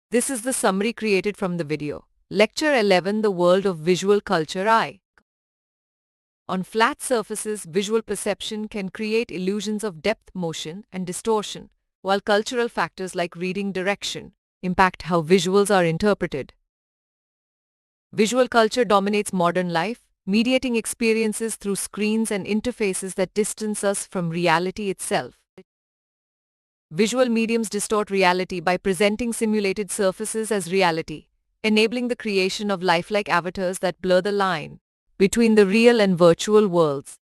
This is the summary created from the video. Lecture 11, The World of Visual Culture I. On flat surfaces, visual perception can create illusions of depth, motion, and distortion, while cultural factors like reading direction impact how visuals are interpreted. Visual culture dominates modern life, mediating experiences through screens and interfaces that distance us from reality itself. Visual mediums distort reality by presenting simulated surfaces as reality, enabling the creation of lifelike avatars that blur the line between the real and virtual worlds.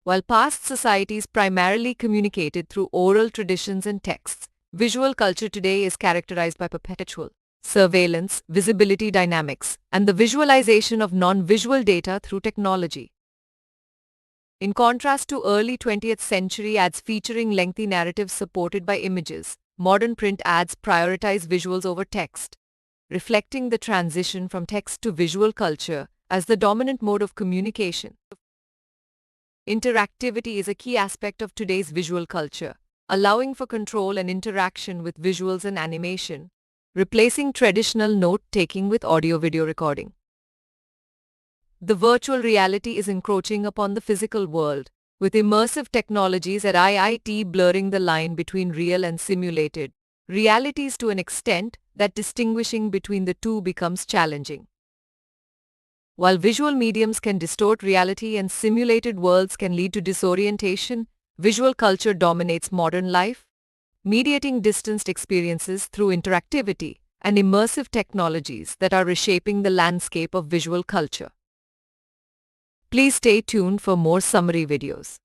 While past societies primarily communicated through oral traditions and texts, visual culture today is characterized by perpetual surveillance, visibility dynamics, and the visualization of non-visual data through technology. In contrast to early 20th century ads featuring lengthy narratives supported by images, modern print ads prioritize visuals over text, reflecting the transition from text to visual culture as the dominant mode of communication. Interactivity is a key aspect of today's visual culture, allowing for control and interaction with visuals and animation, replacing traditional note-taking with audio-video recording. The virtual reality is encroaching upon the physical world, with immersive technologies at IIT blurring the line between real and simulated realities to an extent that distinguishing between the two becomes challenging. While visual mediums can distort reality and simulated worlds can lead to disorientation, visual culture dominates modern life, mediating distanced experiences through interactivity and immersive technologies that are reshaping the landscape of visual culture. Please stay tuned for more summary videos.